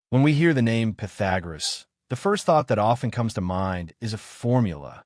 When we hear the name Pythagoras, the first thought that often comes to mind is a formula,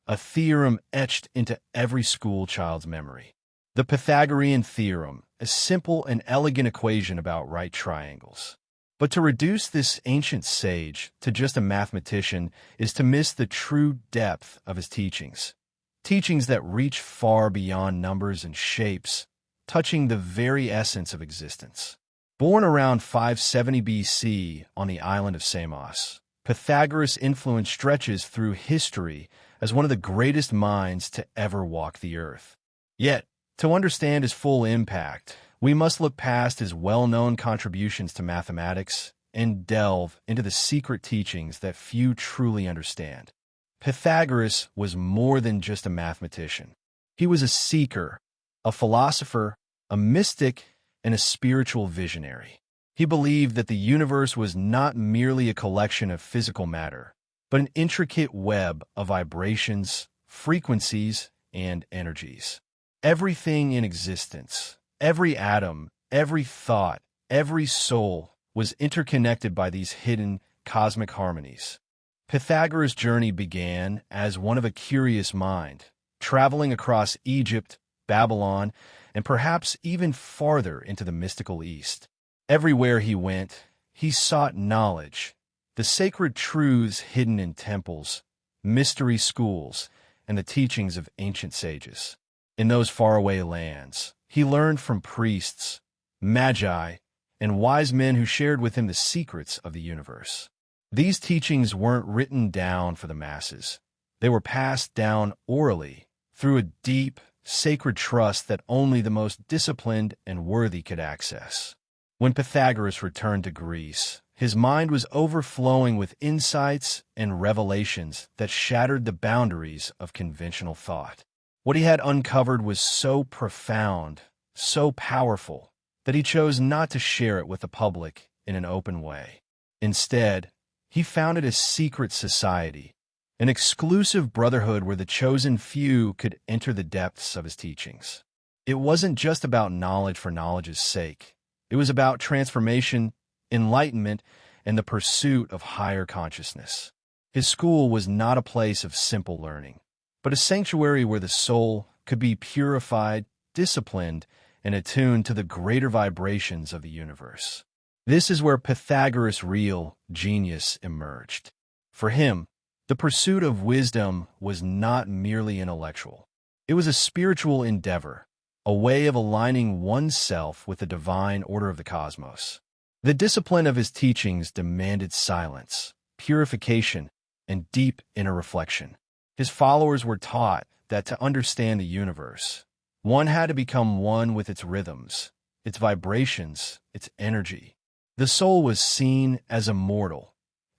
a theorem etched into every school child's memory. The Pythagorean theorem, a simple and elegant equation about right triangles. But to reduce this ancient sage to just a mathematician is to miss the true depth of his teachings. Teachings that reach far beyond numbers and shapes, touching the very essence of existence. Born around 570 BC on the island of Samos, Pythagoras' influence stretches through history as one of the greatest minds to ever walk the earth. Yet, to understand his full impact, we must look past his well-known contributions to mathematics and delve into the secret teachings that few truly understand. Pythagoras was more than just a mathematician. He was a seeker, a philosopher, a mystic, and a spiritual visionary. He believed that the universe was not merely a collection of physical matter, but an intricate web of vibrations, frequencies, and energies. Everything in existence, every atom, every thought, every soul was interconnected by these hidden cosmic harmonies. Pythagoras' journey began as one of a curious mind, traveling across Egypt, Babylon, and perhaps even farther into the mystical East. Everywhere he went, he sought knowledge, the sacred truths hidden in temples, mystery schools, and the teachings of ancient sages. In those faraway lands, he learned from priests, magi, and wise men who shared with him the secrets of the universe. These teachings weren't written down for the masses. They were passed down orally through a deep, sacred trust that only the most disciplined and worthy could access. When Pythagoras returned to Greece, his mind was overflowing with insights and revelations that shattered the boundaries of conventional thought. What he had uncovered was so profound, so powerful, that he chose not to share it with the public in an open way. Instead, he founded a secret society, an exclusive brotherhood where the chosen few could enter the depths of his teachings. It wasn't just about knowledge for knowledge's sake. It was about transformation, enlightenment, and the pursuit of higher consciousness. His school was not a place of simple learning, but a sanctuary where the soul could be purified, disciplined, and attuned to the greater vibrations of the universe. This is where Pythagoras' real genius emerged. For him, the pursuit of wisdom was not merely intellectual. It was a spiritual endeavor, a way of aligning oneself with the divine order of the cosmos. The discipline of his teachings demanded silence, purification, and deep inner reflection. His followers were taught that to understand the universe, one had to become one with its rhythms, its vibrations, its energy. The soul was seen as immortal,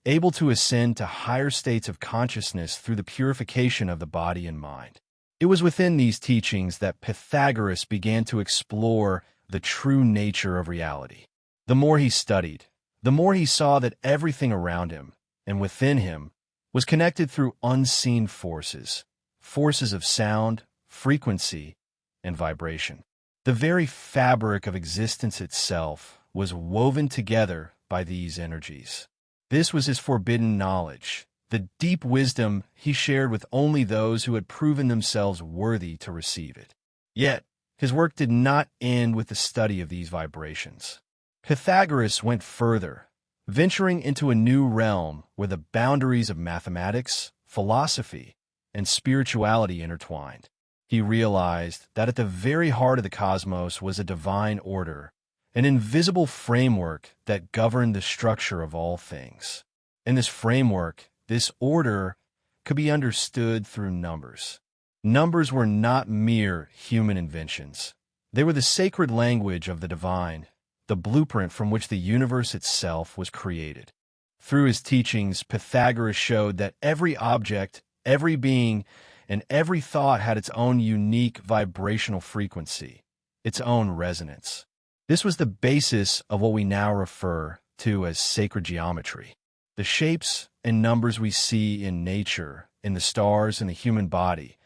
able to ascend to higher states of consciousness through the purification of the body and mind. It was within these teachings that Pythagoras began to explore the true nature of reality. The more he studied, the more he saw that everything around him and within him was connected through unseen forces, forces of sound, frequency, and vibration. The very fabric of existence itself was woven together by these energies. This was his forbidden knowledge, the deep wisdom he shared with only those who had proven themselves worthy to receive it. Yet, his work did not end with the study of these vibrations. Pythagoras went further, venturing into a new realm where the boundaries of mathematics, philosophy, and spirituality intertwined. He realized that at the very heart of the cosmos was a divine order, an invisible framework that governed the structure of all things. In this framework, this order could be understood through numbers. Numbers were not mere human inventions. They were the sacred language of the divine, the blueprint from which the universe itself was created. Through his teachings, Pythagoras showed that every object, every being, and every thought had its own unique vibrational frequency, its own resonance. This was the basis of what we now refer to as sacred geometry. The shapes and numbers we see in nature, in the stars, and the human body,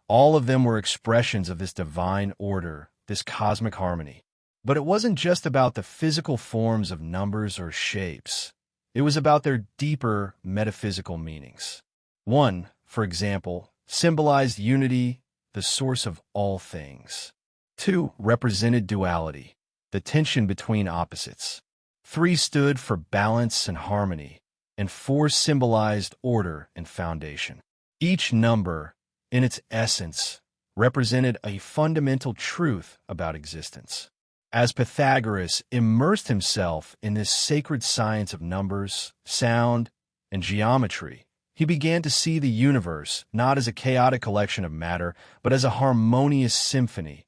all of them were expressions of this divine order, this cosmic harmony. But it wasn't just about the physical forms of numbers or shapes. It was about their deeper metaphysical meanings. One, for example, symbolized unity, the source of all things. Two represented duality, the tension between opposites. Three stood for balance and harmony, and four symbolized order and foundation. Each number, in its essence, represented a fundamental truth about existence. As Pythagoras immersed himself in this sacred science of numbers, sound, and geometry, he began to see the universe not as a chaotic collection of matter, but as a harmonious symphony,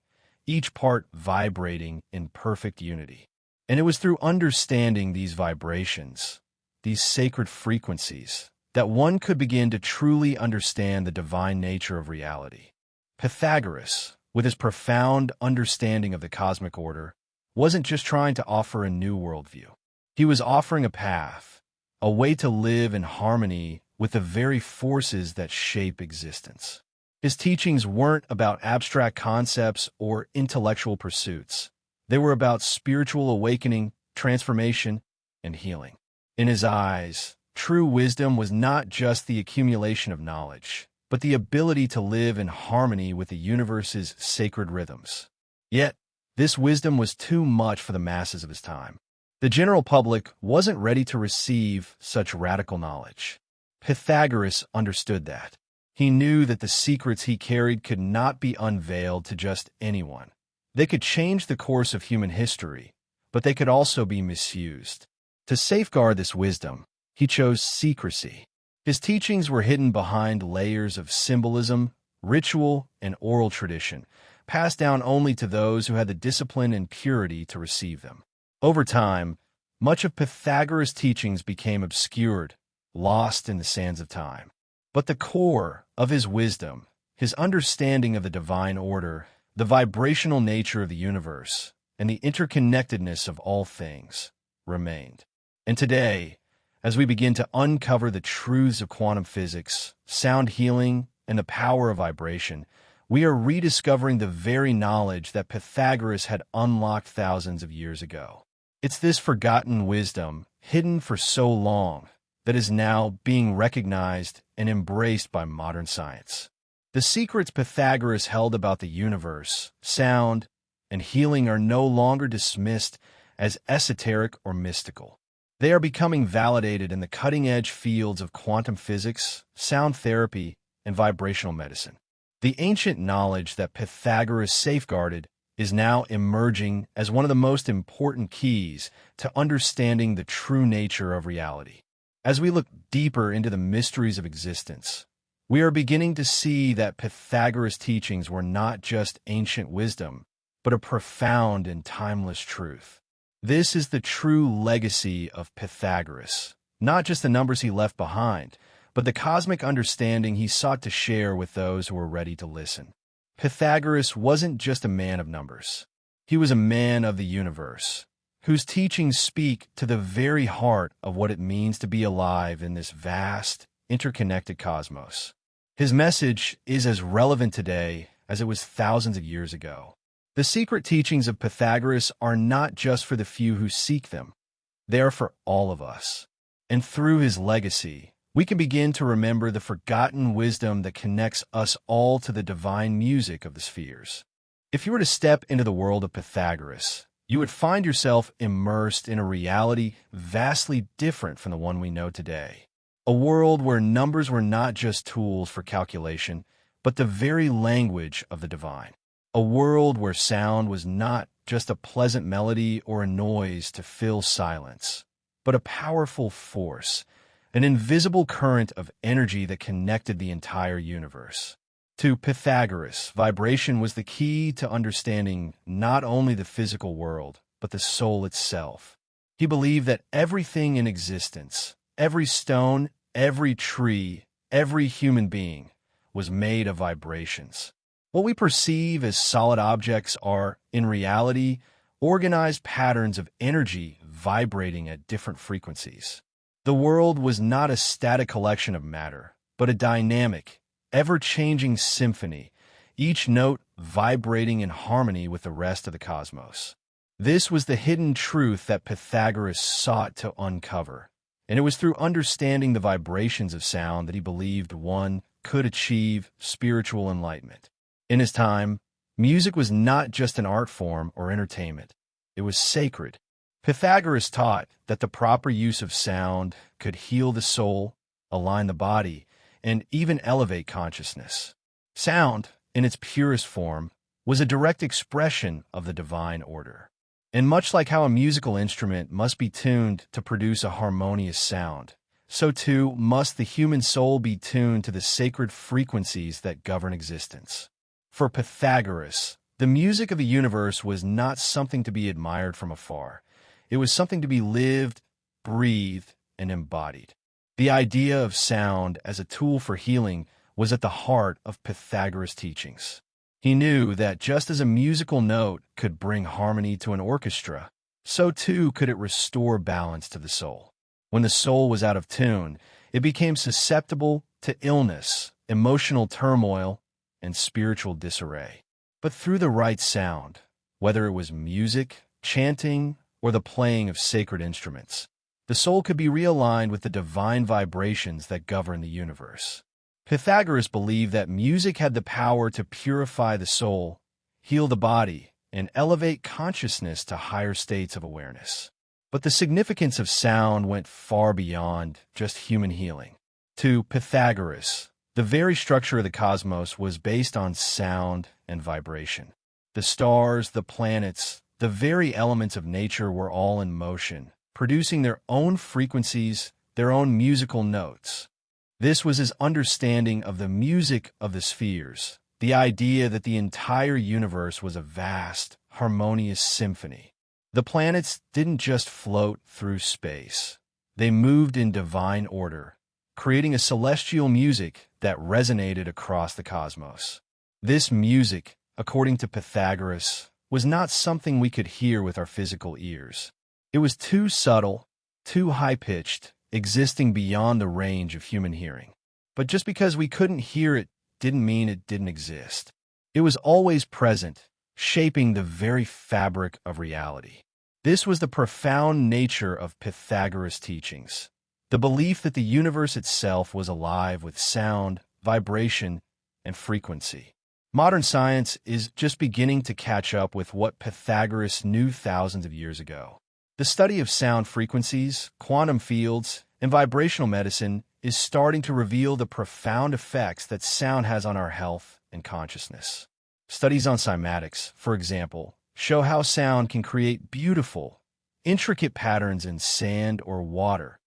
each part vibrating in perfect unity. And it was through understanding these vibrations, these sacred frequencies, that one could begin to truly understand the divine nature of reality. Pythagoras, with his profound understanding of the cosmic order, wasn't just trying to offer a new worldview. He was offering a path, a way to live in harmony with the very forces that shape existence. His teachings weren't about abstract concepts or intellectual pursuits. They were about spiritual awakening, transformation, and healing. In his eyes, true wisdom was not just the accumulation of knowledge, but the ability to live in harmony with the universe's sacred rhythms. Yet, this wisdom was too much for the masses of his time. The general public wasn't ready to receive such radical knowledge. Pythagoras understood that. He knew that the secrets he carried could not be unveiled to just anyone. They could change the course of human history, but they could also be misused. To safeguard this wisdom, he chose secrecy. His teachings were hidden behind layers of symbolism, ritual, and oral tradition, passed down only to those who had the discipline and purity to receive them. Over time, much of Pythagoras' teachings became obscured, lost in the sands of time. But the core of his wisdom, his understanding of the divine order, the vibrational nature of the universe, and the interconnectedness of all things, remained. And today, as we begin to uncover the truths of quantum physics, sound healing, and the power of vibration, we are rediscovering the very knowledge that Pythagoras had unlocked thousands of years ago. It's this forgotten wisdom, hidden for so long, that is now being recognized and embraced by modern science. The secrets Pythagoras held about the universe, sound, and healing are no longer dismissed as esoteric or mystical. They are becoming validated in the cutting-edge fields of quantum physics, sound therapy, and vibrational medicine. The ancient knowledge that Pythagoras safeguarded is now emerging as one of the most important keys to understanding the true nature of reality. As we look deeper into the mysteries of existence, we are beginning to see that Pythagoras' teachings were not just ancient wisdom, but a profound and timeless truth. This is the true legacy of Pythagoras, not just the numbers he left behind, but the cosmic understanding he sought to share with those who were ready to listen. Pythagoras wasn't just a man of numbers. He was a man of the universe, whose teachings speak to the very heart of what it means to be alive in this vast, interconnected cosmos. His message is as relevant today as it was thousands of years ago. The secret teachings of Pythagoras are not just for the few who seek them. They are for all of us. And through his legacy, we can begin to remember the forgotten wisdom that connects us all to the divine music of the spheres. If you were to step into the world of Pythagoras, you would find yourself immersed in a reality vastly different from the one we know today. A world where numbers were not just tools for calculation, but the very language of the divine. A world where sound was not just a pleasant melody or a noise to fill silence, but a powerful force, an invisible current of energy that connected the entire universe. To Pythagoras, vibration was the key to understanding not only the physical world, but the soul itself. He believed that everything in existence, every stone, every tree, every human being, was made of vibrations. What we perceive as solid objects are, in reality, organized patterns of energy vibrating at different frequencies. The world was not a static collection of matter, but a dynamic, ever-changing symphony, each note vibrating in harmony with the rest of the cosmos. This was the hidden truth that Pythagoras sought to uncover, And it was through understanding the vibrations of sound that he believed one could achieve spiritual enlightenment. In his time, music was not just an art form or entertainment. It was sacred. Pythagoras taught that the proper use of sound could heal the soul, align the body, and even elevate consciousness. Sound, in its purest form, was a direct expression of the divine order. And much like how a musical instrument must be tuned to produce a harmonious sound, so too must the human soul be tuned to the sacred frequencies that govern existence. For Pythagoras, the music of the universe was not something to be admired from afar. It was something to be lived, breathed, and embodied. The idea of sound as a tool for healing was at the heart of Pythagoras' teachings. He knew that just as a musical note could bring harmony to an orchestra, so too could it restore balance to the soul. When the soul was out of tune, it became susceptible to illness, emotional turmoil, and spiritual disarray. But through the right sound, whether it was music, chanting, or the playing of sacred instruments, the soul could be realigned with the divine vibrations that govern the universe. Pythagoras believed that music had the power to purify the soul, heal the body, and elevate consciousness to higher states of awareness. But the significance of sound went far beyond just human healing. To Pythagoras, the very structure of the cosmos was based on sound and vibration. The stars, the planets, the very elements of nature were all in motion, producing their own frequencies, their own musical notes. This was his understanding of the music of the spheres, the idea that the entire universe was a vast, harmonious symphony. The planets didn't just float through space. They moved in divine order, creating a celestial music that resonated across the cosmos. This music, according to Pythagoras, was not something we could hear with our physical ears. It was too subtle, too high-pitched, existing beyond the range of human hearing. But just because we couldn't hear it didn't mean it didn't exist. It was always present, shaping the very fabric of reality. This was the profound nature of Pythagoras' teachings, the belief that the universe itself was alive with sound, vibration, and frequency. Modern science is just beginning to catch up with what Pythagoras knew thousands of years ago. The study of sound frequencies, quantum fields, and vibrational medicine is starting to reveal the profound effects that sound has on our health and consciousness. Studies on cymatics, for example, show how sound can create beautiful, intricate patterns in sand or water,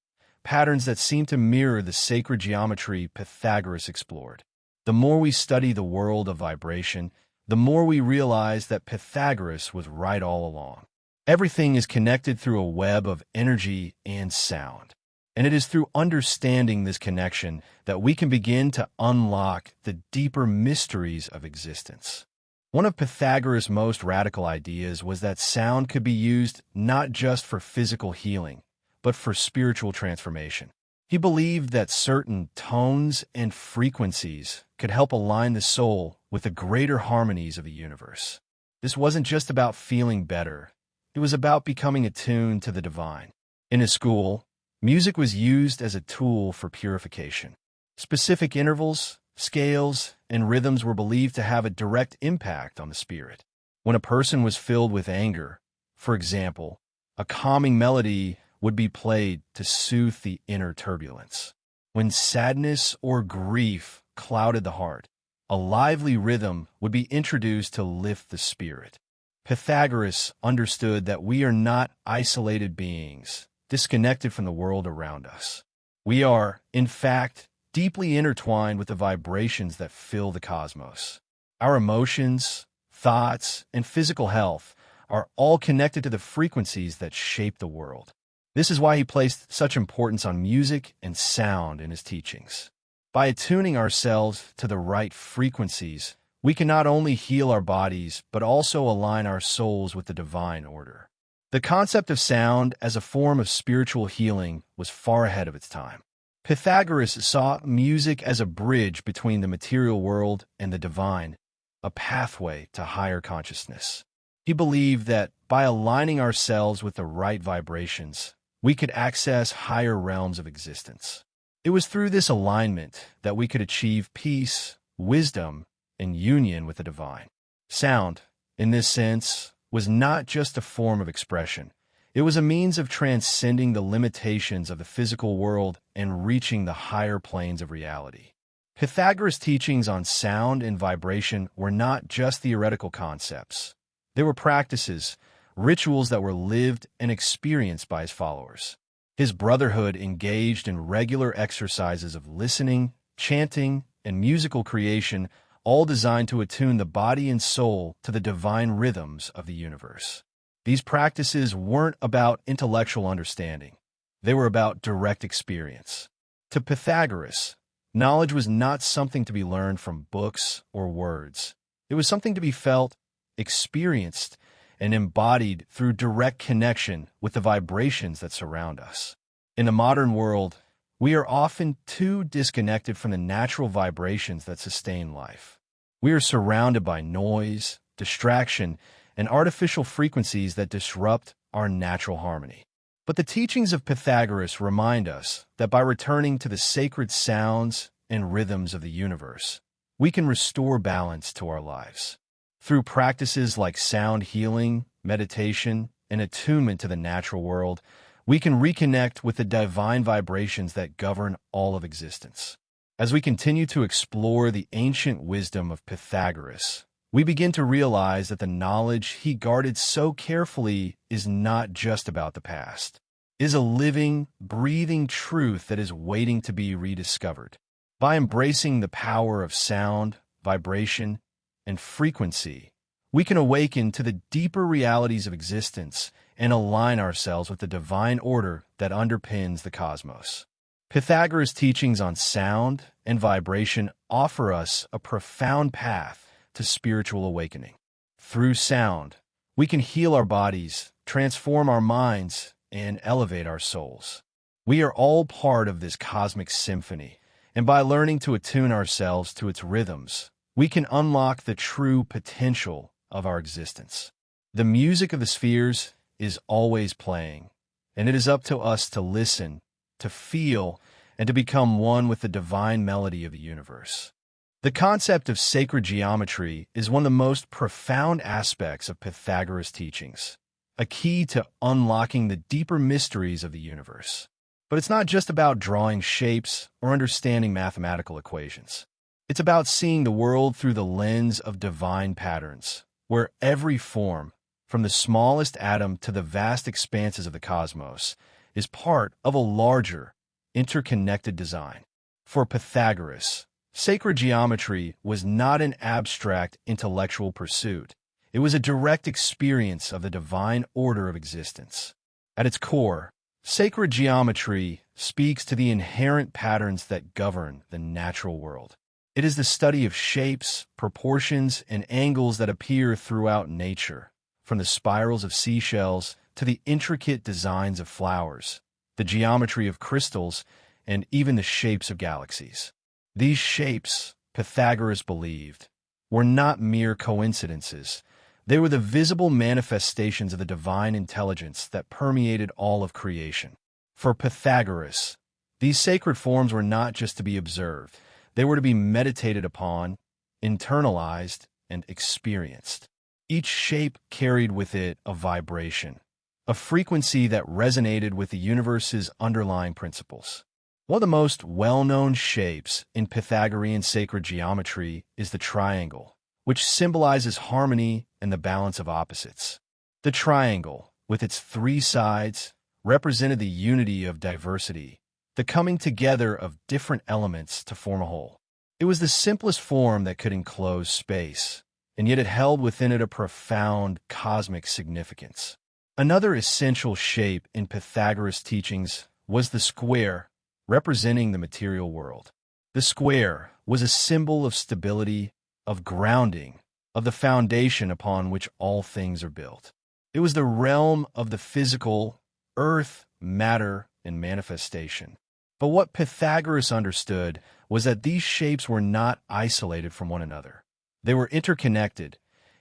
patterns that seem to mirror the sacred geometry Pythagoras explored. The more we study the world of vibration, the more we realize that Pythagoras was right all along. Everything is connected through a web of energy and sound. And it is through understanding this connection that we can begin to unlock the deeper mysteries of existence. One of Pythagoras' most radical ideas was that sound could be used not just for physical healing, but for spiritual transformation. He believed that certain tones and frequencies could help align the soul with the greater harmonies of the universe. This wasn't just about feeling better. It was about becoming attuned to the divine. In his school, music was used as a tool for purification. Specific intervals, scales, and rhythms were believed to have a direct impact on the spirit. When a person was filled with anger, for example, a calming melody would be played to soothe the inner turbulence. When sadness or grief clouded the heart, a lively rhythm would be introduced to lift the spirit. Pythagoras understood that we are not isolated beings, disconnected from the world around us. We are, in fact, deeply intertwined with the vibrations that fill the cosmos. Our emotions, thoughts, and physical health are all connected to the frequencies that shape the world. This is why he placed such importance on music and sound in his teachings. By attuning ourselves to the right frequencies, we can not only heal our bodies, but also align our souls with the divine order. The concept of sound as a form of spiritual healing was far ahead of its time. Pythagoras saw music as a bridge between the material world and the divine, a pathway to higher consciousness. He believed that by aligning ourselves with the right vibrations, we could access higher realms of existence. It was through this alignment that we could achieve peace, wisdom, and union with the divine. Sound, in this sense, was not just a form of expression. It was a means of transcending the limitations of the physical world and reaching the higher planes of reality. Pythagoras' teachings on sound and vibration were not just theoretical concepts. They were practices, rituals that were lived and experienced by his followers. His brotherhood engaged in regular exercises of listening, chanting, and musical creation, all designed to attune the body and soul to the divine rhythms of the universe. These practices weren't about intellectual understanding. They were about direct experience. To Pythagoras, knowledge was not something to be learned from books or words. It was something to be felt, experienced, and embodied through direct connection with the vibrations that surround us. In the modern world, we are often too disconnected from the natural vibrations that sustain life. We are surrounded by noise, distraction, and artificial frequencies that disrupt our natural harmony. But the teachings of Pythagoras remind us that by returning to the sacred sounds and rhythms of the universe, we can restore balance to our lives. Through practices like sound healing, meditation, and attunement to the natural world, we can reconnect with the divine vibrations that govern all of existence. As we continue to explore the ancient wisdom of Pythagoras, we begin to realize that the knowledge he guarded so carefully is not just about the past. It is a living, breathing truth that is waiting to be rediscovered. By embracing the power of sound, vibration, and frequency, we can awaken to the deeper realities of existence and align ourselves with the divine order that underpins the cosmos. Pythagoras' teachings on sound and vibration offer us a profound path to spiritual awakening. Through sound, we can heal our bodies, transform our minds, and elevate our souls. We are all part of this cosmic symphony, and by learning to attune ourselves to its rhythms, we can unlock the true potential of our existence. The music of the spheres is always playing, and it is up to us to listen, to feel, and to become one with the divine melody of the universe. The concept of sacred geometry is one of the most profound aspects of Pythagoras' teachings, a key to unlocking the deeper mysteries of the universe. But it's not just about drawing shapes or understanding mathematical equations. It's about seeing the world through the lens of divine patterns, where every form, from the smallest atom to the vast expanses of the cosmos, is part of a larger, interconnected design. For Pythagoras, sacred geometry was not an abstract intellectual pursuit. It was a direct experience of the divine order of existence. At its core, sacred geometry speaks to the inherent patterns that govern the natural world. It is the study of shapes, proportions, and angles that appear throughout nature, from the spirals of seashells to the intricate designs of flowers, the geometry of crystals, and even the shapes of galaxies. These shapes, Pythagoras believed, were not mere coincidences. They were the visible manifestations of the divine intelligence that permeated all of creation. For Pythagoras, these sacred forms were not just to be observed. They were to be meditated upon, internalized, and experienced. Each shape carried with it a vibration, a frequency that resonated with the universe's underlying principles. One of the most well-known shapes in Pythagorean sacred geometry is the triangle, which symbolizes harmony and the balance of opposites. The triangle, with its three sides, represented the unity of diversity, the coming together of different elements to form a whole. It was the simplest form that could enclose space, and yet it held within it a profound cosmic significance. Another essential shape in Pythagoras' teachings was the square, representing the material world. The square was a symbol of stability, of grounding, of the foundation upon which all things are built. It was the realm of the physical, earth, matter, and manifestation. But what Pythagoras understood was that these shapes were not isolated from one another. They were interconnected,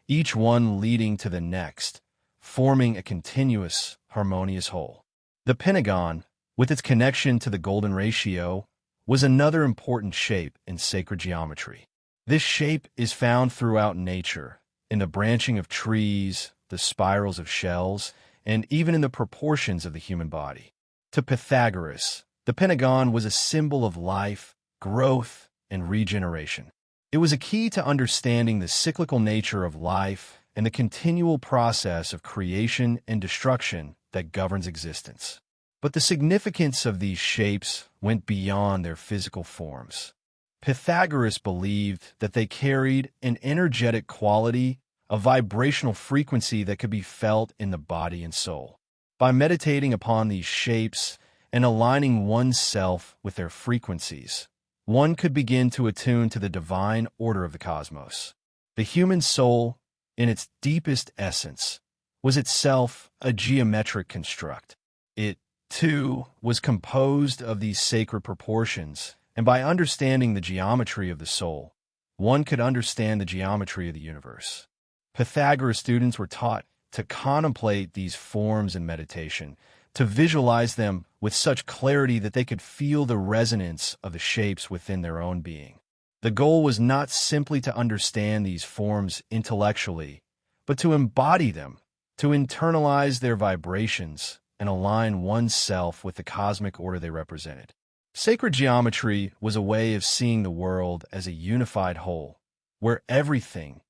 each one leading to the next, forming a continuous, harmonious whole. The pentagon, with its connection to the golden ratio, was another important shape in sacred geometry. This shape is found throughout nature, in the branching of trees, the spirals of shells, and even in the proportions of the human body. To Pythagoras, the pentagon was a symbol of life, growth, and regeneration. It was a key to understanding the cyclical nature of life and the continual process of creation and destruction that governs existence. But the significance of these shapes went beyond their physical forms. Pythagoras believed that they carried an energetic quality, a vibrational frequency that could be felt in the body and soul. By meditating upon these shapes and aligning oneself with their frequencies, one could begin to attune to the divine order of the cosmos. The human soul, in its deepest essence, was itself a geometric construct. It, too, was composed of these sacred proportions, and by understanding the geometry of the soul, one could understand the geometry of the universe. Pythagoras students were taught to contemplate these forms in meditation, to visualize them with such clarity that they could feel the resonance of the shapes within their own being. The goal was not simply to understand these forms intellectually, but to embody them, to internalize their vibrations, and align oneself with the cosmic order they represented. Sacred geometry was a way of seeing the world as a unified whole, where everything,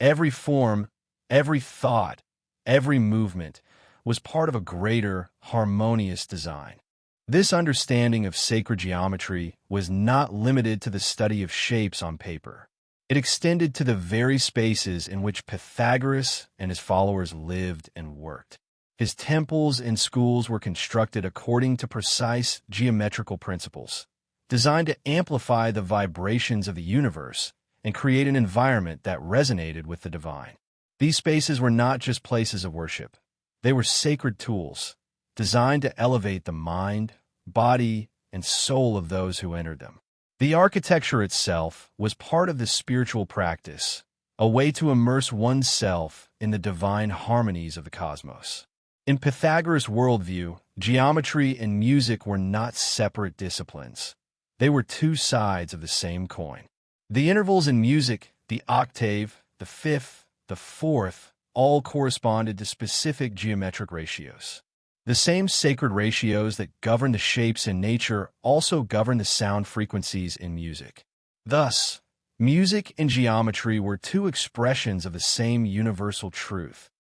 every form, every thought, every movement was part of a greater, harmonious design. This understanding of sacred geometry was not limited to the study of shapes on paper. It extended to the very spaces in which Pythagoras and his followers lived and worked. His temples and schools were constructed according to precise geometrical principles, designed to amplify the vibrations of the universe and create an environment that resonated with the divine. These spaces were not just places of worship. They were sacred tools, designed to elevate the mind, body, and soul of those who entered them. The architecture itself was part of the spiritual practice, a way to immerse oneself in the divine harmonies of the cosmos. In Pythagoras' worldview, geometry and music were not separate disciplines. They were two sides of the same coin. The intervals in music, the octave, the fifth, the fourth, all corresponded to specific geometric ratios. The same sacred ratios that govern the shapes in nature also govern the sound frequencies in music. Thus, music and geometry were two expressions of the same universal truth,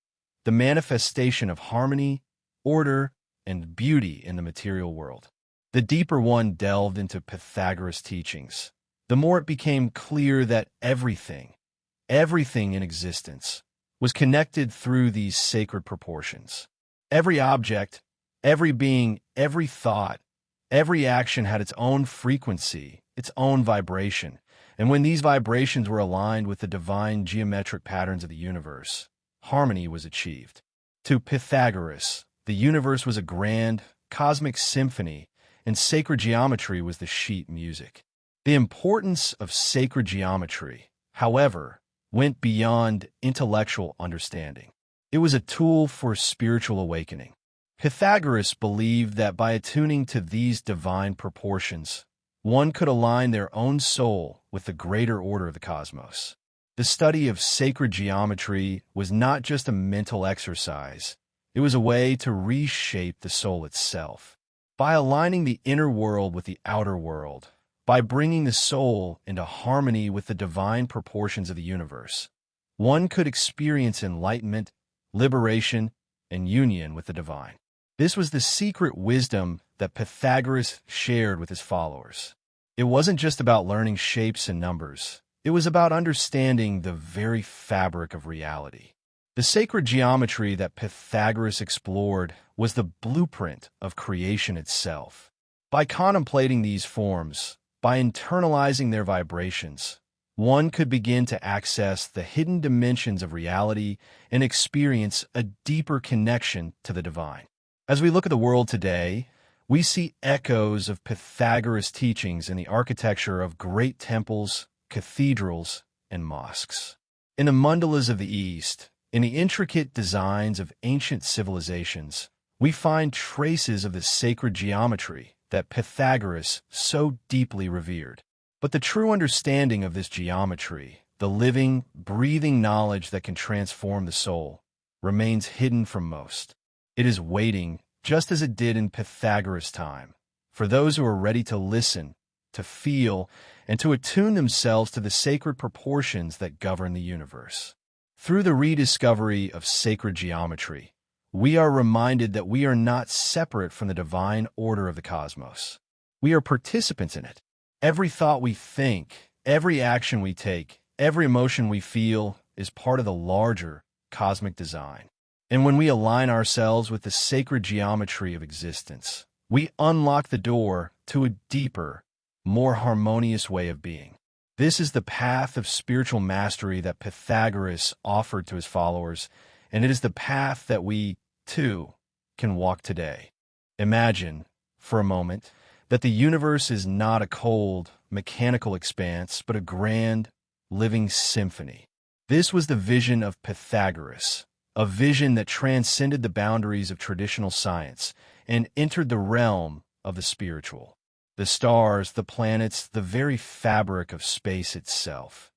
the manifestation of harmony, order, and beauty in the material world. The deeper one delved into Pythagoras' teachings, the more it became clear that everything in existence, was connected through these sacred proportions. Every object, every being, every thought, every action had its own frequency, its own vibration, and when these vibrations were aligned with the divine geometric patterns of the universe, harmony was achieved. To Pythagoras, the universe was a grand, cosmic symphony, and sacred geometry was the sheet music. The importance of sacred geometry, however, went beyond intellectual understanding. It was a tool for spiritual awakening. Pythagoras believed that by attuning to these divine proportions, one could align their own soul with the greater order of the cosmos. The study of sacred geometry was not just a mental exercise, it was a way to reshape the soul itself. By aligning the inner world with the outer world, by bringing the soul into harmony with the divine proportions of the universe, one could experience enlightenment, liberation, and union with the divine. This was the secret wisdom that Pythagoras shared with his followers. It wasn't just about learning shapes and numbers. It was about understanding the very fabric of reality. The sacred geometry that Pythagoras explored was the blueprint of creation itself. By contemplating these forms, by internalizing their vibrations, one could begin to access the hidden dimensions of reality and experience a deeper connection to the divine. As we look at the world today, we see echoes of Pythagoras' teachings in the architecture of great temples, cathedrals, and mosques. In the mandalas of the East, in the intricate designs of ancient civilizations, we find traces of the sacred geometry that Pythagoras so deeply revered. But the true understanding of this geometry, the living, breathing knowledge that can transform the soul, remains hidden from most. It is waiting, just as it did in Pythagoras' time, for those who are ready to listen, to feel, and to attune themselves to the sacred proportions that govern the universe. Through the rediscovery of sacred geometry, we are reminded that we are not separate from the divine order of the cosmos. We are participants in it. Every thought we think, every action we take, every emotion we feel is part of the larger cosmic design. And when we align ourselves with the sacred geometry of existence, we unlock the door to a deeper, more harmonious way of being. This is the path of spiritual mastery that Pythagoras offered to his followers, and it is the path that we, too, can walk today. Imagine, for a moment, that the universe is not a cold, mechanical expanse, but a grand, living symphony. This was the vision of Pythagoras, a vision that transcended the boundaries of traditional science and entered the realm of the spiritual. The stars, the planets, the very fabric of space itself.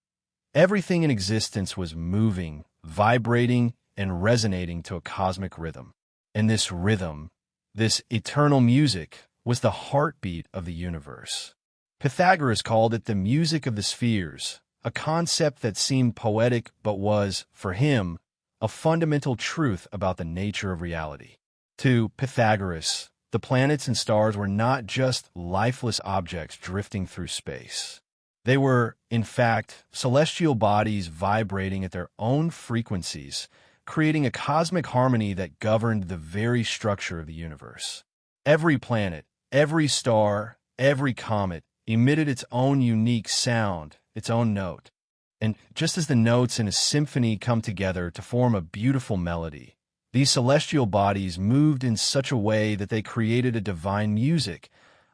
Everything in existence was moving, vibrating, and resonating to a cosmic rhythm. And this rhythm, this eternal music, was the heartbeat of the universe. Pythagoras called it the music of the spheres, a concept that seemed poetic but was, for him, a fundamental truth about the nature of reality. To Pythagoras, the planets and stars were not just lifeless objects drifting through space. They were, in fact, celestial bodies vibrating at their own frequencies, creating a cosmic harmony that governed the very structure of the universe. Every planet, every star, every comet emitted its own unique sound, its own note. And just as the notes in a symphony come together to form a beautiful melody, these celestial bodies moved in such a way that they created a divine music,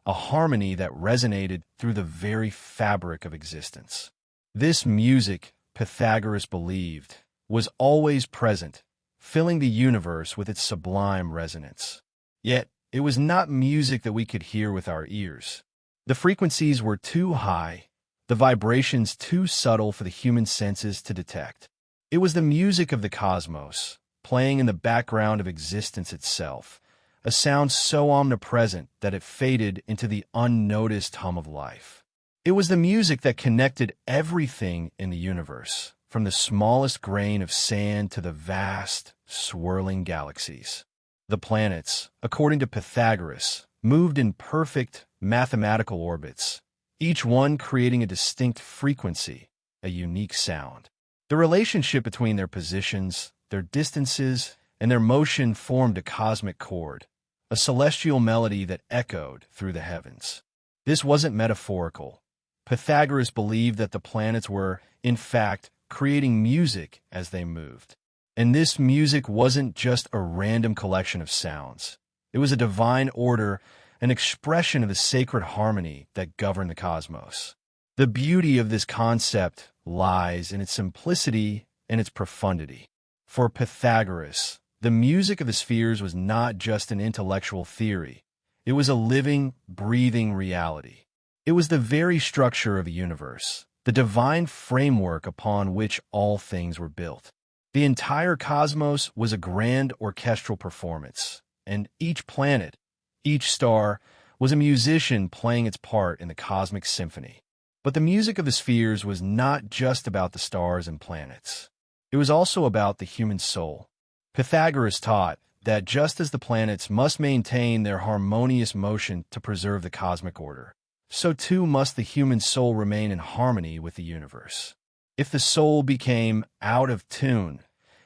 a harmony that resonated through the very fabric of existence. This music, Pythagoras believed, was always present, filling the universe with its sublime resonance. Yet, it was not music that we could hear with our ears. The frequencies were too high, the vibrations too subtle for the human senses to detect. It was the music of the cosmos, playing in the background of existence itself, a sound so omnipresent that it faded into the unnoticed hum of life. It was the music that connected everything in the universe, from the smallest grain of sand to the vast, swirling galaxies. The planets, according to Pythagoras, moved in perfect mathematical orbits, each one creating a distinct frequency, a unique sound. The relationship between their positions, their distances, and their motion formed a cosmic chord, a celestial melody that echoed through the heavens. This wasn't metaphorical. Pythagoras believed that the planets were, in fact, creating music as they moved. And this music wasn't just a random collection of sounds. It was a divine order, an expression of the sacred harmony that governed the cosmos. The beauty of this concept lies in its simplicity and its profundity. For Pythagoras, the music of the spheres was not just an intellectual theory. It was a living, breathing reality. It was the very structure of the universe, the divine framework upon which all things were built. The entire cosmos was a grand orchestral performance, and each planet, each star, was a musician playing its part in the cosmic symphony. But the music of the spheres was not just about the stars and planets. It was also about the human soul. Pythagoras taught that just as the planets must maintain their harmonious motion to preserve the cosmic order, so too must the human soul remain in harmony with the universe. If the soul became out of tune,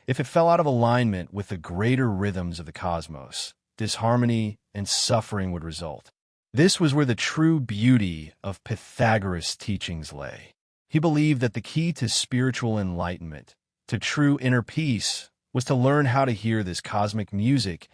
if it fell out of alignment with the greater rhythms of the cosmos, disharmony and suffering would result. This was where the true beauty of Pythagoras' teachings lay. He believed that the key to spiritual enlightenment, to true inner peace, was to learn how to hear this cosmic music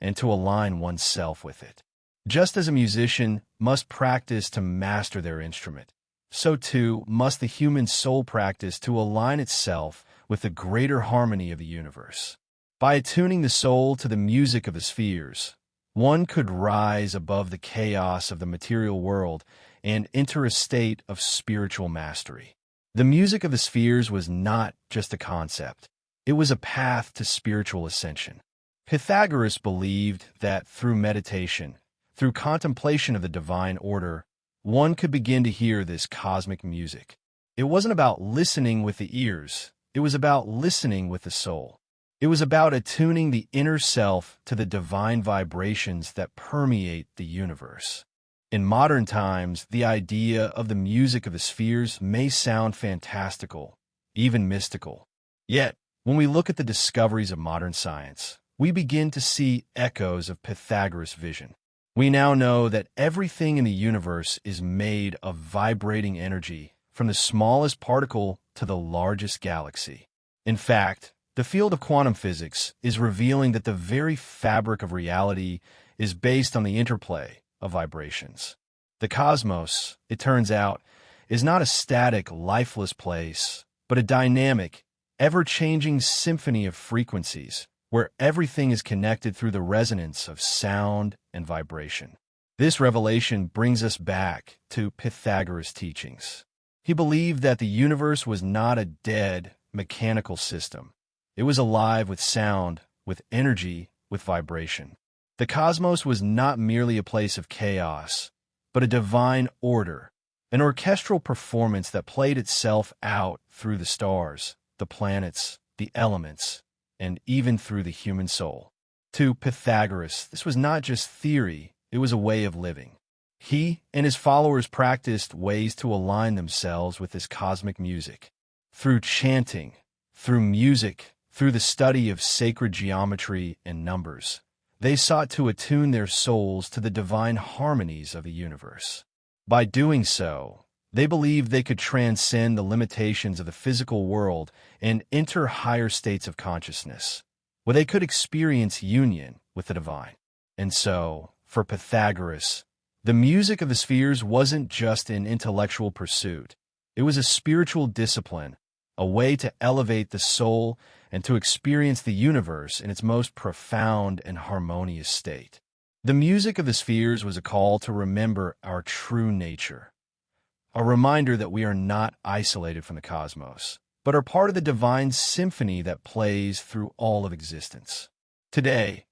and to align oneself with it. Just as a musician must practice to master their instrument, so too must the human soul practice to align itself with the greater harmony of the universe. By attuning the soul to the music of the spheres, one could rise above the chaos of the material world and enter a state of spiritual mastery. The music of the spheres was not just a concept. It was a path to spiritual ascension. Pythagoras believed that through meditation, through contemplation of the divine order, one could begin to hear this cosmic music. It wasn't about listening with the ears. It was about listening with the soul. It was about attuning the inner self to the divine vibrations that permeate the universe. In modern times, the idea of the music of the spheres may sound fantastical, even mystical. Yet, when we look at the discoveries of modern science, we begin to see echoes of Pythagoras' vision. We now know that everything in the universe is made of vibrating energy, from the smallest particle to the largest galaxy. In fact, the field of quantum physics is revealing that the very fabric of reality is based on the interplay of vibrations. The cosmos, it turns out, is not a static, lifeless place, but a dynamic, ever-changing symphony of frequencies, where everything is connected through the resonance of sound and vibration. This revelation brings us back to Pythagoras' teachings. He believed that the universe was not a dead, mechanical system. It was alive with sound, with energy, with vibration. The cosmos was not merely a place of chaos, but a divine order, an orchestral performance that played itself out through the stars, the planets, the elements, and even through the human soul. To Pythagoras, this was not just theory, it was a way of living. He and his followers practiced ways to align themselves with this cosmic music. Through chanting, through music, through the study of sacred geometry and numbers, they sought to attune their souls to the divine harmonies of the universe. By doing so, they believed they could transcend the limitations of the physical world and enter higher states of consciousness, where they could experience union with the divine. And so, for Pythagoras, the music of the spheres wasn't just an intellectual pursuit. It was a spiritual discipline, a way to elevate the soul and to experience the universe in its most profound and harmonious state. The music of the spheres was a call to remember our true nature, a reminder that we are not isolated from the cosmos, but are part of the divine symphony that plays through all of existence. Today,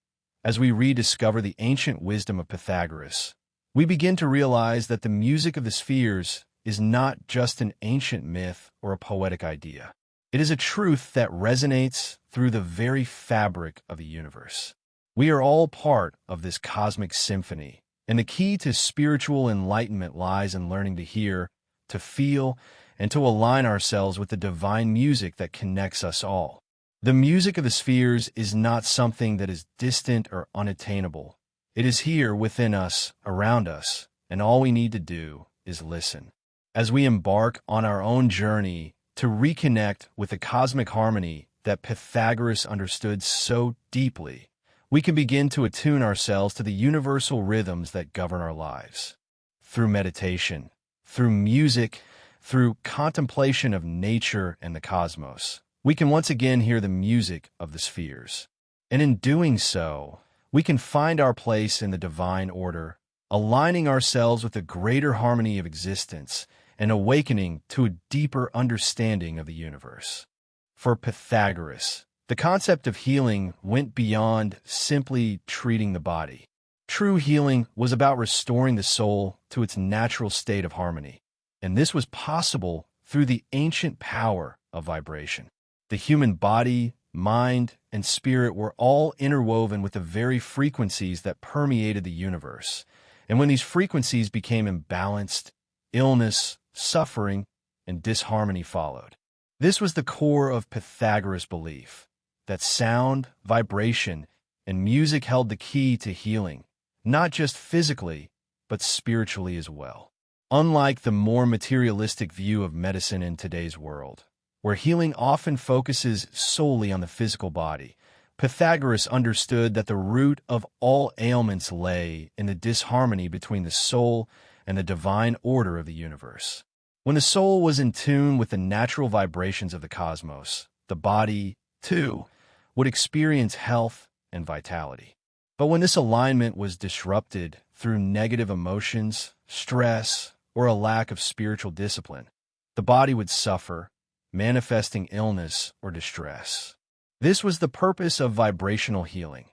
as we rediscover the ancient wisdom of Pythagoras, we begin to realize that the music of the spheres is not just an ancient myth or a poetic idea. It is a truth that resonates through the very fabric of the universe. We are all part of this cosmic symphony, and the key to spiritual enlightenment lies in learning to hear, to feel, and to align ourselves with the divine music that connects us all. The music of the spheres is not something that is distant or unattainable. It is here within us, around us, and all we need to do is listen. As we embark on our own journey to reconnect with the cosmic harmony that Pythagoras understood so deeply, we can begin to attune ourselves to the universal rhythms that govern our lives. Through meditation, through music, through contemplation of nature and the cosmos, we can once again hear the music of the spheres. And in doing so, we can find our place in the divine order, aligning ourselves with the greater harmony of existence and awakening to a deeper understanding of the universe. For Pythagoras, the concept of healing went beyond simply treating the body. True healing was about restoring the soul to its natural state of harmony, and this was possible through the ancient power of vibration. The human body, mind, and spirit were all interwoven with the very frequencies that permeated the universe, and when these frequencies became imbalanced, illness, suffering, and disharmony followed. This was the core of Pythagoras' belief, that sound, vibration, and music held the key to healing, not just physically, but spiritually as well. Unlike the more materialistic view of medicine in today's world, where healing often focuses solely on the physical body, Pythagoras understood that the root of all ailments lay in the disharmony between the soul and the divine order of the universe. When the soul was in tune with the natural vibrations of the cosmos, the body, too, would experience health and vitality. But when this alignment was disrupted through negative emotions, stress, or a lack of spiritual discipline, the body would suffer, manifesting illness or distress. This was the purpose of vibrational healing,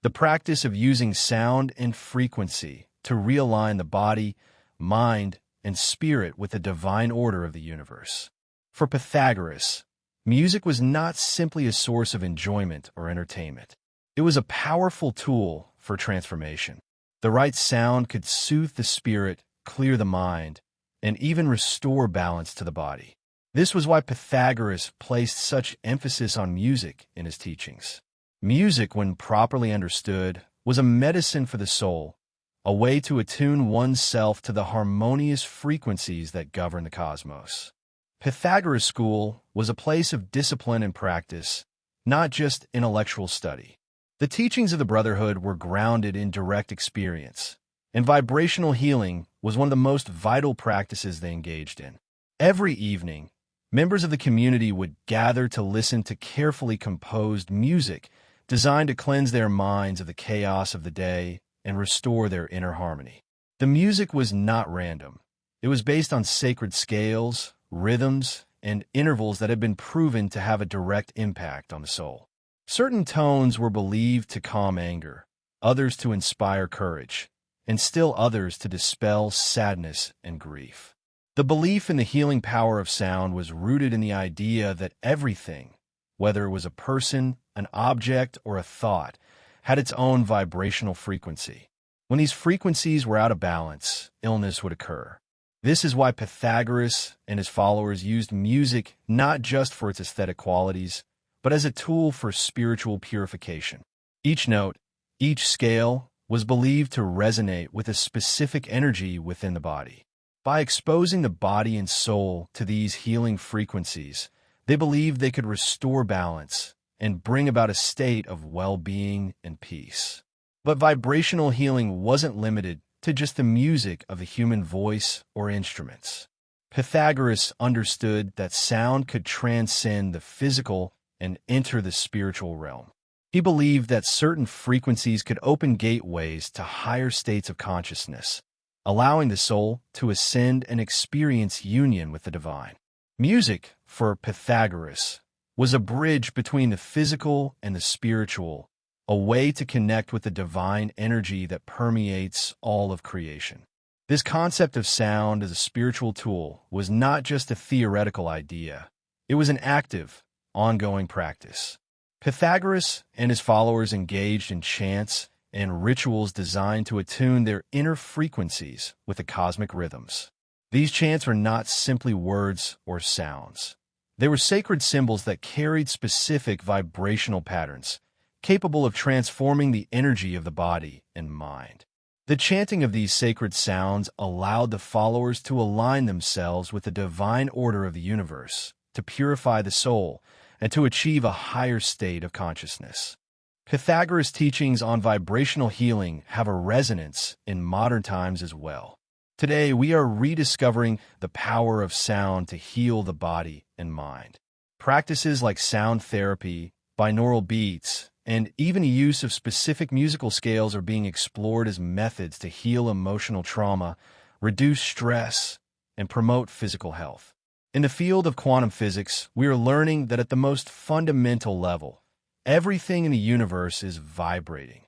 the practice of using sound and frequency to realign the body, mind, and spirit with the divine order of the universe. For Pythagoras, music was not simply a source of enjoyment or entertainment. It was a powerful tool for transformation. The right sound could soothe the spirit, clear the mind, and even restore balance to the body. This was why Pythagoras placed such emphasis on music in his teachings. Music, when properly understood, was a medicine for the soul, a way to attune oneself to the harmonious frequencies that govern the cosmos. Pythagoras' school was a place of discipline and practice, not just intellectual study. The teachings of the Brotherhood were grounded in direct experience, and vibrational healing was one of the most vital practices they engaged in. Every evening, members of the community would gather to listen to carefully composed music designed to cleanse their minds of the chaos of the day and restore their inner harmony. The music was not random. It was based on sacred scales, rhythms, and intervals that had been proven to have a direct impact on the soul. Certain tones were believed to calm anger, others to inspire courage, and still others to dispel sadness and grief. The belief in the healing power of sound was rooted in the idea that everything, whether it was a person, an object, or a thought, had its own vibrational frequency. When these frequencies were out of balance, illness would occur. This is why Pythagoras and his followers used music not just for its aesthetic qualities, but as a tool for spiritual purification. Each note, each scale, was believed to resonate with a specific energy within the body. By exposing the body and soul to these healing frequencies, they believed they could restore balance and bring about a state of well-being and peace. But vibrational healing wasn't limited to just the music of the human voice or instruments. Pythagoras understood that sound could transcend the physical and enter the spiritual realm. He believed that certain frequencies could open gateways to higher states of consciousness, allowing the soul to ascend and experience union with the divine. Music, for Pythagoras, was a bridge between the physical and the spiritual, a way to connect with the divine energy that permeates all of creation. This concept of sound as a spiritual tool was not just a theoretical idea. It was an active, ongoing practice. Pythagoras and his followers engaged in chants and rituals designed to attune their inner frequencies with the cosmic rhythms. These chants were not simply words or sounds. They were sacred symbols that carried specific vibrational patterns, capable of transforming the energy of the body and mind. The chanting of these sacred sounds allowed the followers to align themselves with the divine order of the universe, to purify the soul, and to achieve a higher state of consciousness. Pythagoras' teachings on vibrational healing have a resonance in modern times as well. Today, we are rediscovering the power of sound to heal the body and mind. Practices like sound therapy, binaural beats, and even the use of specific musical scales are being explored as methods to heal emotional trauma, reduce stress, and promote physical health. In the field of quantum physics, we are learning that at the most fundamental level, everything in the universe is vibrating.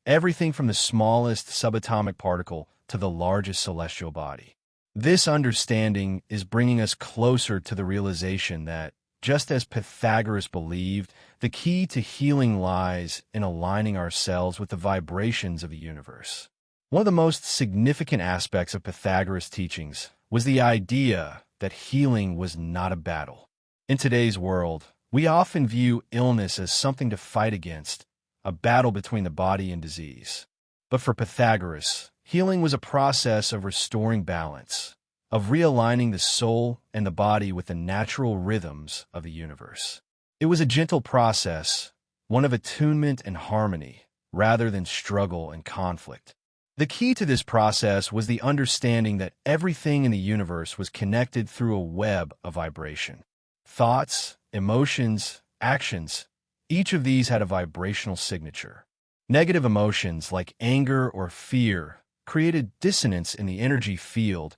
Everything from the smallest subatomic particle to the largest celestial body. This understanding is bringing us closer to the realization that, just as Pythagoras believed, the key to healing lies in aligning ourselves with the vibrations of the universe. One of the most significant aspects of Pythagoras' teachings was the idea that healing was not a battle. In today's world, we often view illness as something to fight against, a battle between the body and disease. But for Pythagoras, healing was a process of restoring balance, of realigning the soul and the body with the natural rhythms of the universe. It was a gentle process, one of attunement and harmony, rather than struggle and conflict. The key to this process was the understanding that everything in the universe was connected through a web of vibration. Thoughts, emotions, actions, Each of these had a vibrational signature. Negative emotions like anger or fear created dissonance in the energy field,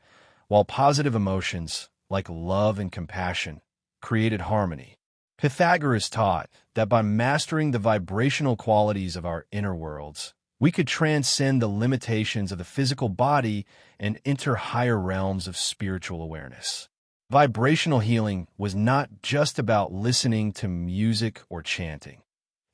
while positive emotions like love and compassion created harmony. Pythagoras taught that by mastering the vibrational qualities of our inner worlds, we could transcend the limitations of the physical body and enter higher realms of spiritual awareness. Vibrational healing was not just about listening to music or chanting.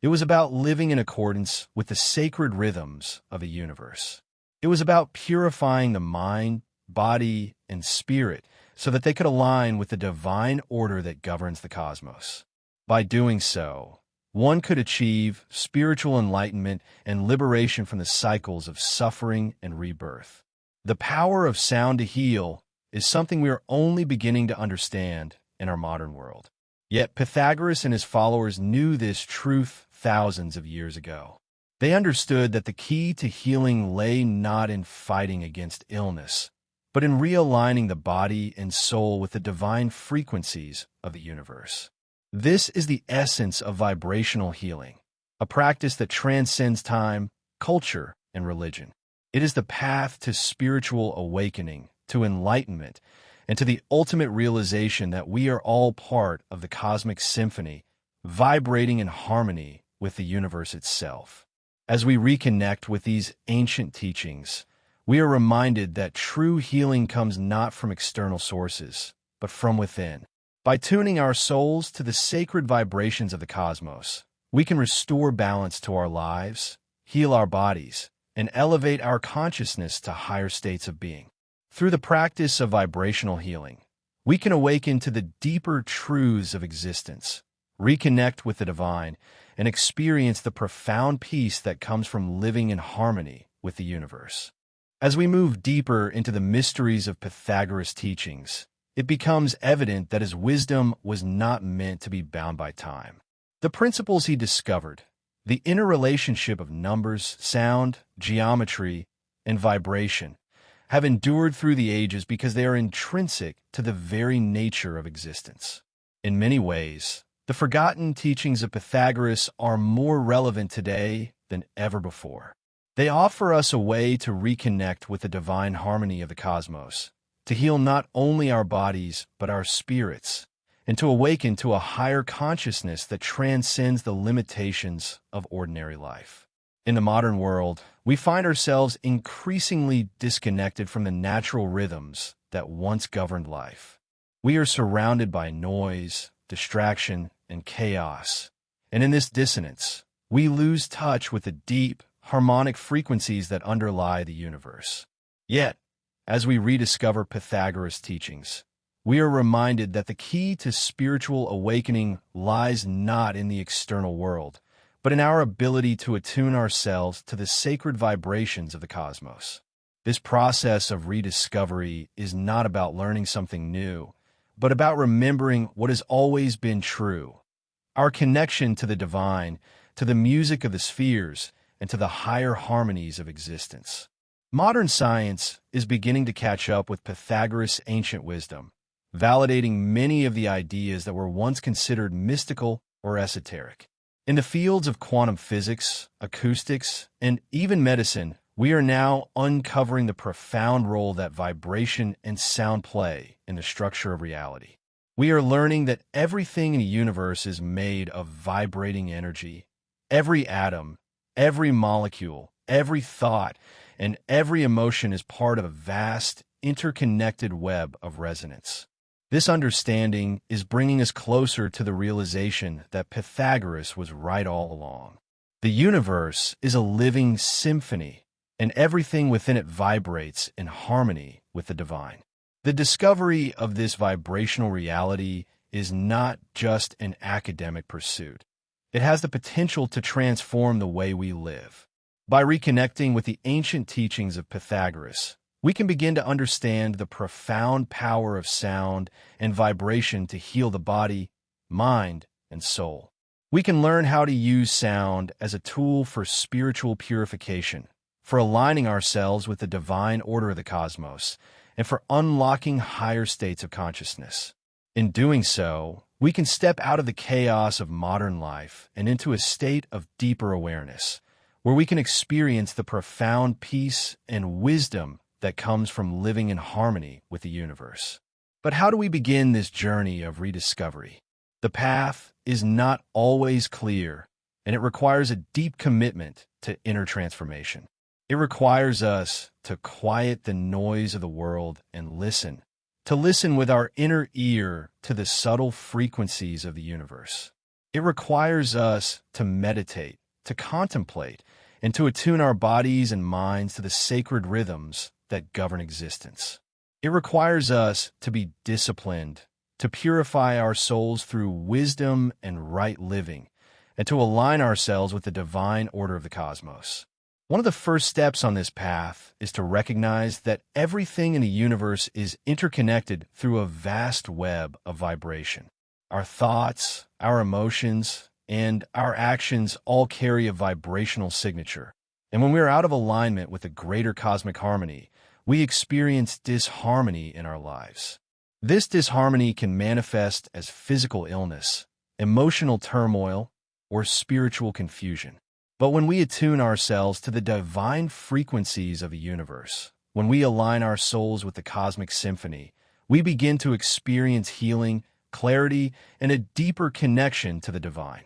It was about living in accordance with the sacred rhythms of the universe. It was about purifying the mind, body, and spirit so that they could align with the divine order that governs the cosmos. By doing so, one could achieve spiritual enlightenment and liberation from the cycles of suffering and rebirth. The power of sound to heal is something we are only beginning to understand in our modern world. Yet Pythagoras and his followers knew this truth thousands of years ago. They understood that the key to healing lay not in fighting against illness, but in realigning the body and soul with the divine frequencies of the universe. This is the essence of vibrational healing, a practice that transcends time, culture, and religion. It is the path to spiritual awakening, to enlightenment, and to the ultimate realization that we are all part of the cosmic symphony, vibrating in harmony with the universe itself. As we reconnect with these ancient teachings, we are reminded that true healing comes not from external sources, but from within. By tuning our souls to the sacred vibrations of the cosmos, we can restore balance to our lives, heal our bodies, and elevate our consciousness to higher states of being. Through the practice of vibrational healing, we can awaken to the deeper truths of existence, reconnect with the divine, and experience the profound peace that comes from living in harmony with the universe. As we move deeper into the mysteries of Pythagoras' teachings, it becomes evident that his wisdom was not meant to be bound by time. The principles he discovered, the interrelationship of numbers, sound, geometry, and vibration, have endured through the ages because they are intrinsic to the very nature of existence. In many ways, the forgotten teachings of Pythagoras are more relevant today than ever before. They offer us a way to reconnect with the divine harmony of the cosmos, to heal not only our bodies but our spirits, and to awaken to a higher consciousness that transcends the limitations of ordinary life. In the modern world, we find ourselves increasingly disconnected from the natural rhythms that once governed life. We are surrounded by noise, distraction, and chaos, and in this dissonance, we lose touch with the deep, harmonic frequencies that underlie the universe. Yet, as we rediscover Pythagoras' teachings, we are reminded that the key to spiritual awakening lies not in the external world, but in our ability to attune ourselves to the sacred vibrations of the cosmos. This process of rediscovery is not about learning something new, but about remembering what has always been true. Our connection to the divine, to the music of the spheres, and to the higher harmonies of existence. Modern science is beginning to catch up with Pythagoras' ancient wisdom, validating many of the ideas that were once considered mystical or esoteric. In the fields of quantum physics, acoustics, and even medicine, we are now uncovering the profound role that vibration and sound play in the structure of reality. We are learning that everything in the universe is made of vibrating energy. Every atom, every molecule, every thought, and every emotion is part of a vast, interconnected web of resonance. This understanding is bringing us closer to the realization that Pythagoras was right all along. The universe is a living symphony, and everything within it vibrates in harmony with the divine. The discovery of this vibrational reality is not just an academic pursuit. It has the potential to transform the way we live. By reconnecting with the ancient teachings of Pythagoras, we can begin to understand the profound power of sound and vibration to heal the body, mind, and soul. We can learn how to use sound as a tool for spiritual purification, for aligning ourselves with the divine order of the cosmos, and for unlocking higher states of consciousness. In doing so, we can step out of the chaos of modern life and into a state of deeper awareness, where we can experience the profound peace and wisdom that comes from living in harmony with the universe. But how do we begin this journey of rediscovery? The path is not always clear, and it requires a deep commitment to inner transformation. It requires us to quiet the noise of the world and listen, to listen with our inner ear to the subtle frequencies of the universe. It requires us to meditate, to contemplate, and to attune our bodies and minds to the sacred rhythms that govern existence. It requires us to be disciplined, to purify our souls through wisdom and right living, and to align ourselves with the divine order of the cosmos. One of the first steps on this path is to recognize that everything in the universe is interconnected through a vast web of vibration. Our thoughts, our emotions, and our actions all carry a vibrational signature. And when we are out of alignment with the greater cosmic harmony, we experience disharmony in our lives. This disharmony can manifest as physical illness, emotional turmoil, or spiritual confusion. But when we attune ourselves to the divine frequencies of the universe, when we align our souls with the cosmic symphony, we begin to experience healing, clarity, and a deeper connection to the divine.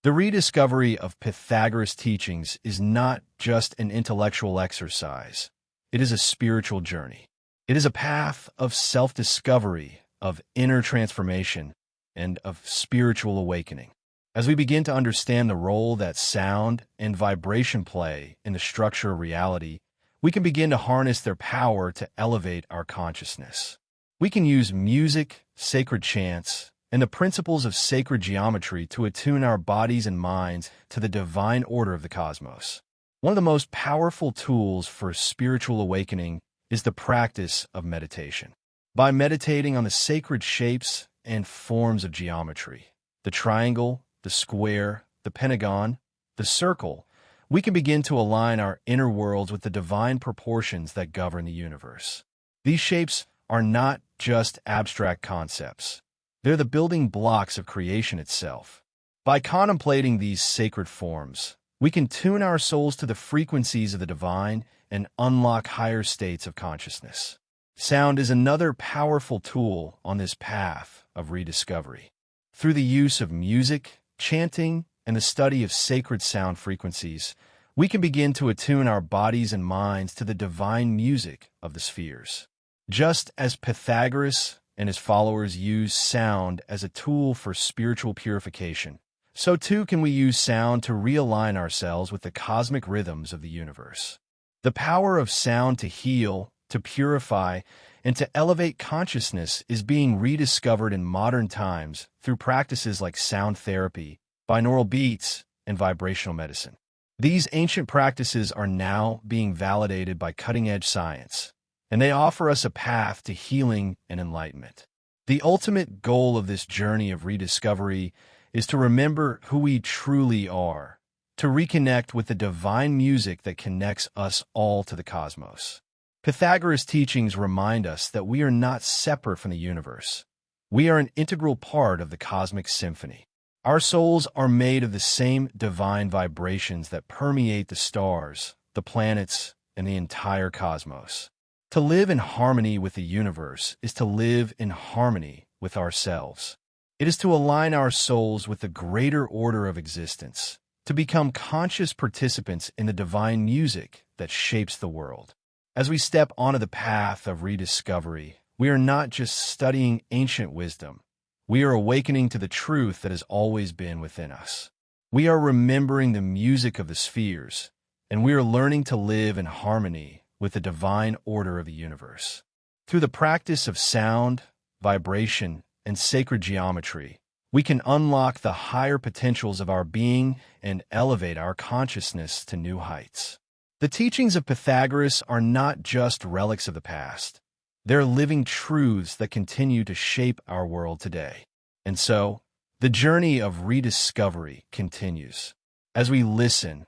The rediscovery of Pythagoras' teachings is not just an intellectual exercise. It is a spiritual journey. It is a path of self-discovery, of inner transformation, and of spiritual awakening. As we begin to understand the role that sound and vibration play in the structure of reality, we can begin to harness their power to elevate our consciousness. We can use music, sacred chants, and the principles of sacred geometry to attune our bodies and minds to the divine order of the cosmos. One of the most powerful tools for spiritual awakening is the practice of meditation. By meditating on the sacred shapes and forms of geometry, the triangle, the square, the pentagon, the circle, we can begin to align our inner worlds with the divine proportions that govern the universe. These shapes are not just abstract concepts. They're the building blocks of creation itself. By contemplating these sacred forms, we can tune our souls to the frequencies of the divine and unlock higher states of consciousness. Sound is another powerful tool on this path of rediscovery. Through the use of music, chanting, and the study of sacred sound frequencies, we can begin to attune our bodies and minds to the divine music of the spheres. Just as Pythagoras and his followers used sound as a tool for spiritual purification, so too can we use sound to realign ourselves with the cosmic rhythms of the universe. The power of sound to heal, to purify, and to elevate consciousness is being rediscovered in modern times through practices like sound therapy, binaural beats, and vibrational medicine. These ancient practices are now being validated by cutting-edge science, and they offer us a path to healing and enlightenment. The ultimate goal of this journey of rediscovery is to remember who we truly are, to reconnect with the divine music that connects us all to the cosmos. Pythagoras' teachings remind us that we are not separate from the universe. We are an integral part of the cosmic symphony. Our souls are made of the same divine vibrations that permeate the stars, the planets, and the entire cosmos. To live in harmony with the universe is to live in harmony with ourselves. It is to align our souls with the greater order of existence, to become conscious participants in the divine music that shapes the world. As we step onto the path of rediscovery, we are not just studying ancient wisdom. We are awakening to the truth that has always been within us. We are remembering the music of the spheres, and we are learning to live in harmony with the divine order of the universe. Through the practice of sound, vibration, and sacred geometry, we can unlock the higher potentials of our being and elevate our consciousness to new heights. The teachings of Pythagoras are not just relics of the past. They're living truths that continue to shape our world today. And so, the journey of rediscovery continues. As we listen,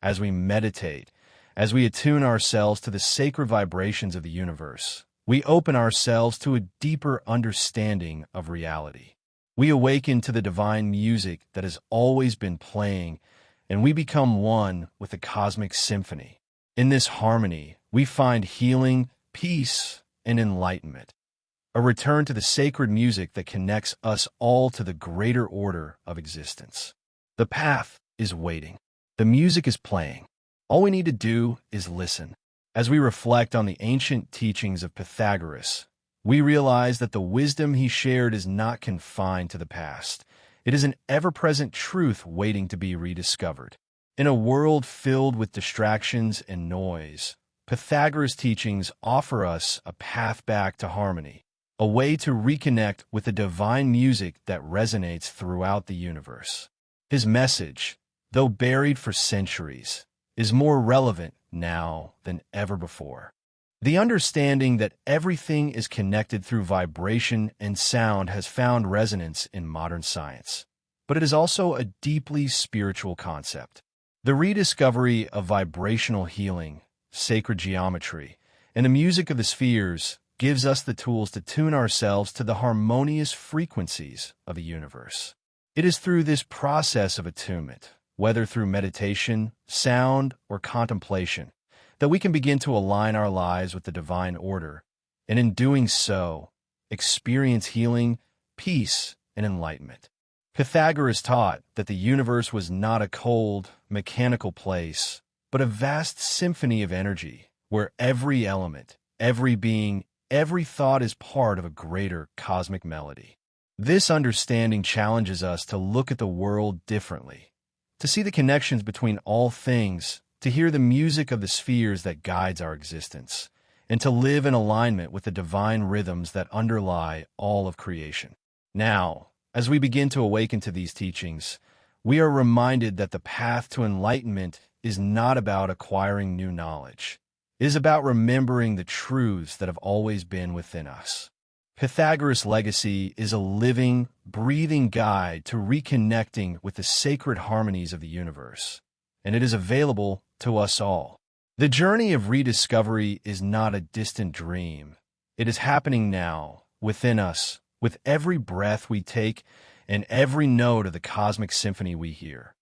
as we meditate, as we attune ourselves to the sacred vibrations of the universe, we open ourselves to a deeper understanding of reality. We awaken to the divine music that has always been playing, and we become one with the cosmic symphony. In this harmony, we find healing, peace, and enlightenment. A return to the sacred music that connects us all to the greater order of existence. The path is waiting. The music is playing. All we need to do is listen. As we reflect on the ancient teachings of Pythagoras, we realize that the wisdom he shared is not confined to the past. It is an ever-present truth waiting to be rediscovered. In a world filled with distractions and noise, Pythagoras' teachings offer us a path back to harmony, a way to reconnect with the divine music that resonates throughout the universe. His message, though buried for centuries, is more relevant now than ever before. The understanding that everything is connected through vibration and sound has found resonance in modern science, but it is also a deeply spiritual concept. The rediscovery of vibrational healing, sacred geometry, and the music of the spheres gives us the tools to tune ourselves to the harmonious frequencies of the universe. It is through this process of attunement, whether through meditation, sound, or contemplation, that we can begin to align our lives with the divine order, and in doing so, experience healing, peace, and enlightenment. Pythagoras taught that the universe was not a cold, mechanical place, but a vast symphony of energy, where every element, every being, every thought is part of a greater cosmic melody. This understanding challenges us to look at the world differently, to see the connections between all things, to hear the music of the spheres that guides our existence, and to live in alignment with the divine rhythms that underlie all of creation. Now, as we begin to awaken to these teachings, we are reminded that the path to enlightenment is not about acquiring new knowledge. It is about remembering the truths that have always been within us. Pythagoras' legacy is a living, breathing guide to reconnecting with the sacred harmonies of the universe, and it is available to us all. The journey of rediscovery is not a distant dream. It is happening now, within us, with every breath we take and every note of the cosmic symphony we hear.